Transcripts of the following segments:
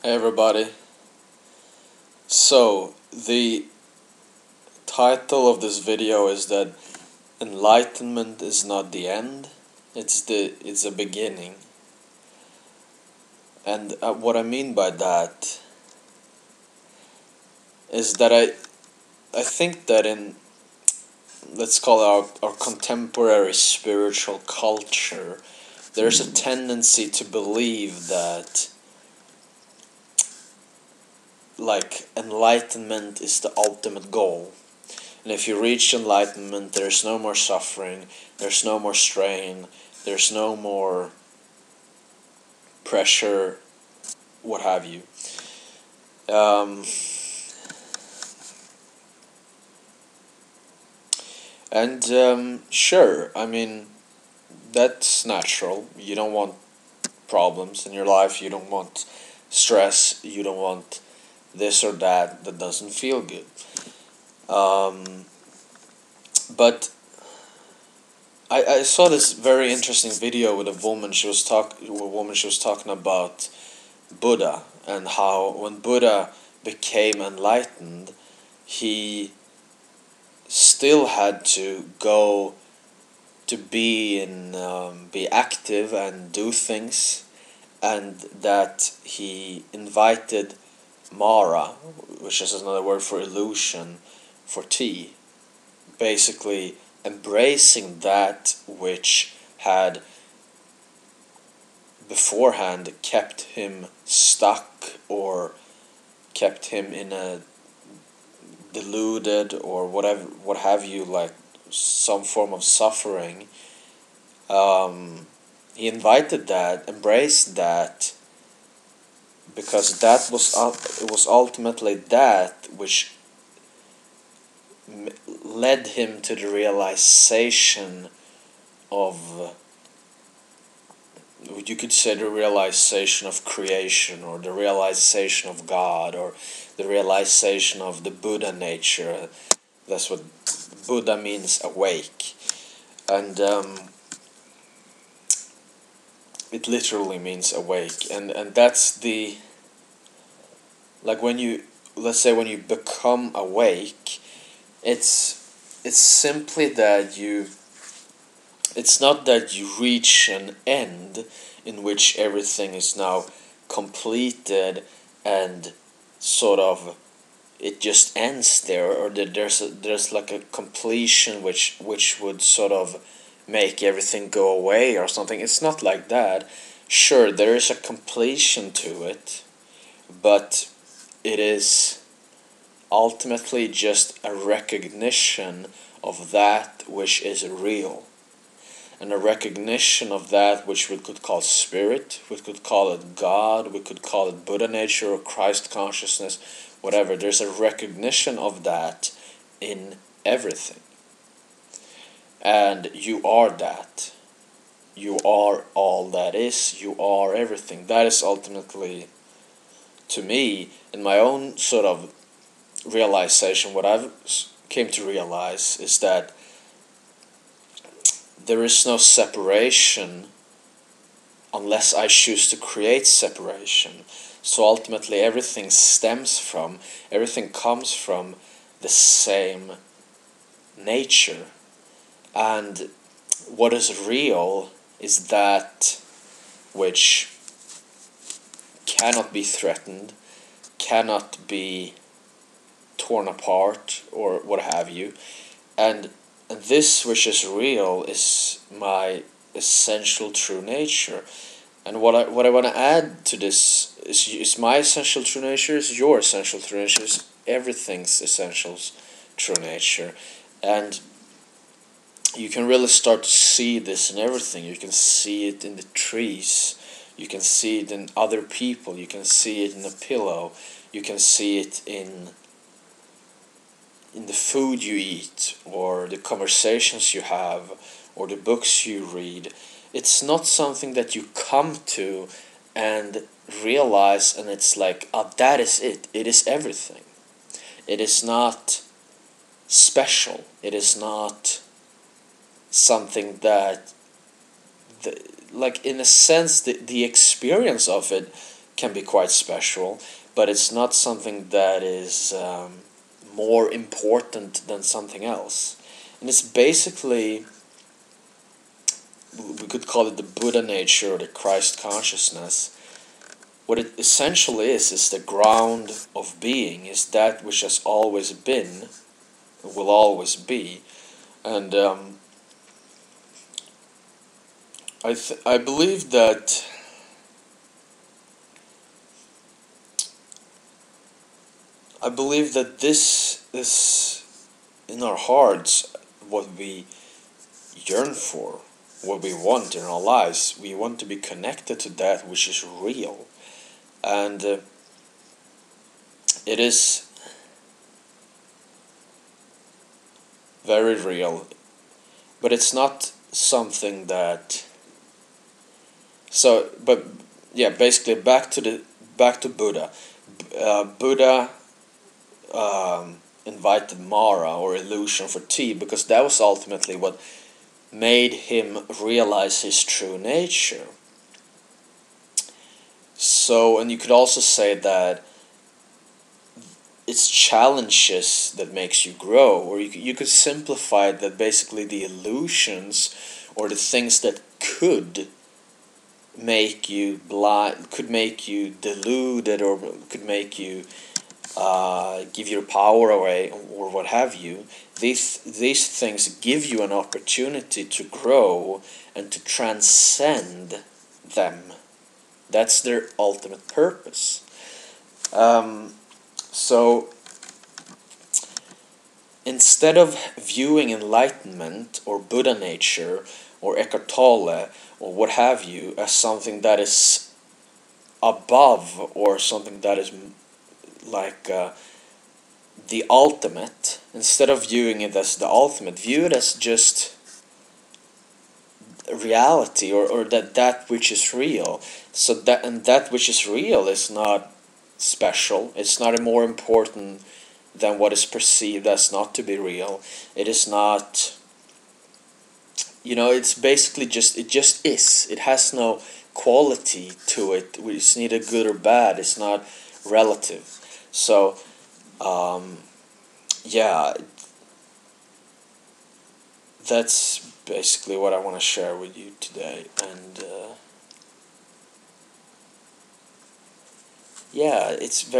Hey everybody. So, the title of this video is that enlightenment is not the end, it's a beginning. And what I mean by that is that I think that in, let's call it our contemporary spiritual culture, there's a tendency to believe that like enlightenment is the ultimate goal. And if you reach enlightenment, there's no more suffering, there's no more strain, there's no more pressure, what have you. Sure, I mean, that's natural. You don't want problems in your life, you don't want stress, you don't want this or that doesn't feel good. But I saw this very interesting video with a woman. She was talking about Buddha and how when Buddha became enlightened, he still had to go to be active and do things, and that he invited Mara, which is another word for illusion, for tea, basically embracing that which had beforehand kept him stuck or kept him in a deluded or whatever, what have you, like some form of suffering. He invited that, embraced that, because that was it was ultimately that which led him to the realization of, you could say, the realization of creation, or the realization of God, or the realization of the Buddha nature. That's what Buddha means, awake. And it literally means awake. And that's the, like when you, let's say when you become awake, it's simply that it's not that you reach an end in which everything is now completed and sort of it just ends there, or that there's like a completion which would sort of make everything go away or something. It's not like that. Sure, there is a completion to it, but it is ultimately just a recognition of that which is real, and a recognition of that which we could call spirit, we could call it God, we could call it Buddha nature or Christ consciousness, whatever. There's a recognition of that in everything. And you are that. You are all that is. You are everything. That is ultimately, to me, in my own sort of realization, what I've came to realize is that there is no separation unless I choose to create separation. So ultimately everything comes from the same nature. And what is real is that which cannot be threatened, cannot be torn apart, or what have you. And this which is real is my essential true nature. And what I want to add to this is my essential true nature, is your essential true nature, is everything's essential true nature. And you can really start to see this in everything. You can see it in the trees, you can see it in other people, you can see it in a pillow, you can see it in the food you eat, or the conversations you have, or the books you read. It's not something that you come to and realize and it's like, oh, that is it. It is everything. It is not special. It is not something that, like in a sense, the experience of it can be quite special, but it's not something that is more important than something else. And it's basically, we could call it the Buddha nature or the Christ consciousness. What it essentially is the ground of being, is that which has always been, will always be. And I believe that this is in our hearts what we yearn for, what we want in our lives. We want to be connected to that which is real. And it is very real, but it's not something that. So, but yeah, basically back to Buddha. Buddha invited Mara, or illusion, for tea, because that was ultimately what made him realize his true nature. So, and you could also say that it's challenges that makes you grow, or you could simplify it that basically the illusions or the things that could make you blind, could make you deluded, or could make you give your power away, or what have you. These things give you an opportunity to grow and to transcend them. That's their ultimate purpose. So instead of viewing enlightenment or Buddha nature or Eckhart Tolle or what have you as something that is above, or something that is like the ultimate, instead of viewing it as the ultimate, view it as just reality, or that which is real. So that which is real is not special. It's not more important than what is perceived as not to be real. It is not, it's basically it just is. It has no quality to it. It's neither good or bad. It's not relative. So yeah, that's basically what I want to share with you today. And yeah, it's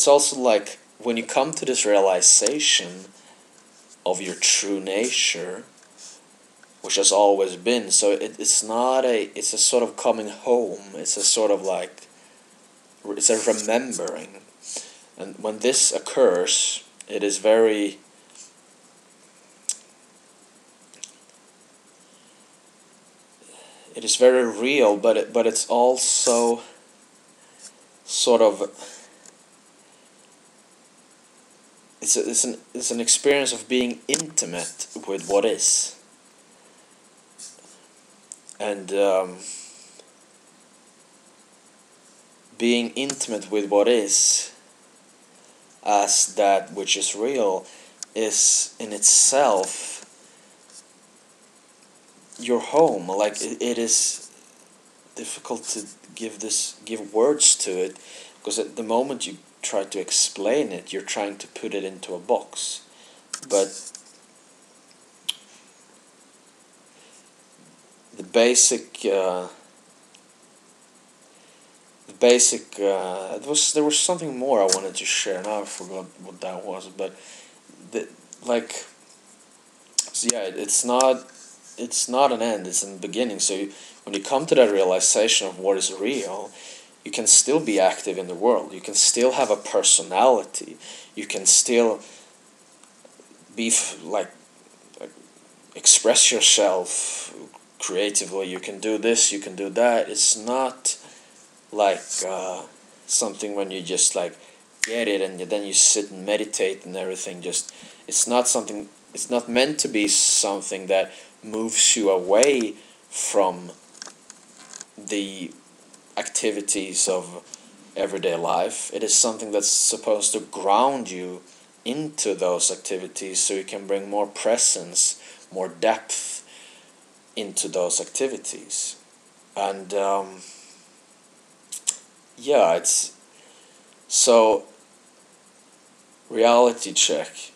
also like when you come to this realization of your true nature, which has always been. So it's a sort of coming home. It's a sort of like, it's a remembering. And when this occurs, it is very real, but it's also sort of, it's an experience of being intimate with what is. And being intimate with what is as that which is real is in itself your home. Like it is difficult to give words to it, because at the moment you try to explain it, you're trying to put it into a box. But the basic there was something more I wanted to share. Now I forgot what that was, but so yeah, it's not an end, it's a beginning. So when you come to that realization of what is real, you can still be active in the world. You can still have a personality. You can still be express yourself creatively. You can do this, you can do that. It's not like something when you just like get it and then you sit and meditate and everything. Just it's not meant to be something that moves you away from the activities of everyday life. It is something that's supposed to ground you into those activities, so you can bring more presence, more depth into those activities. And yeah, it's so reality check.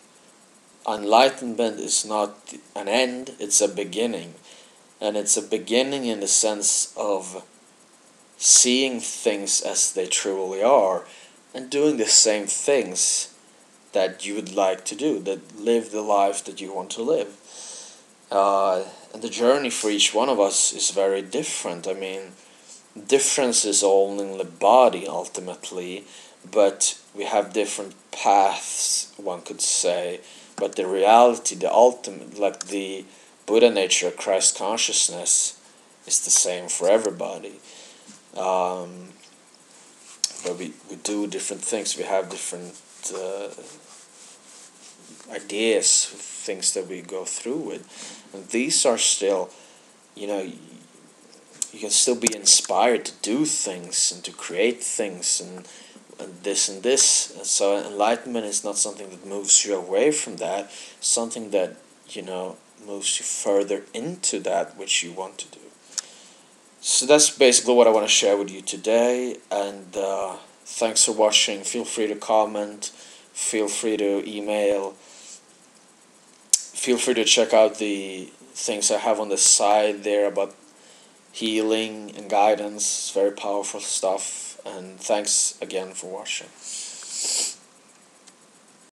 Enlightenment is not an end, it's a beginning. And it's a beginning in the sense of seeing things as they truly are and doing the same things that you would like to do, that live the life that you want to live. And the journey for each one of us is very different. I mean, difference is all in the body ultimately, but we have different paths, one could say. But the reality, the ultimate, like the Buddha nature, Christ consciousness, is the same for everybody. Um, but we do different things. We have different ideas, things that we go through with. And these are still, you know, you can still be inspired to do things and to create things and this and this. And so enlightenment is not something that moves you away from that, something that, moves you further into that which you want to do. So that's basically what I want to share with you today, and thanks for watching. Feel free to comment, feel free to email, feel free to check out the things I have on the side there about healing and guidance. It's very powerful stuff, and thanks again for watching.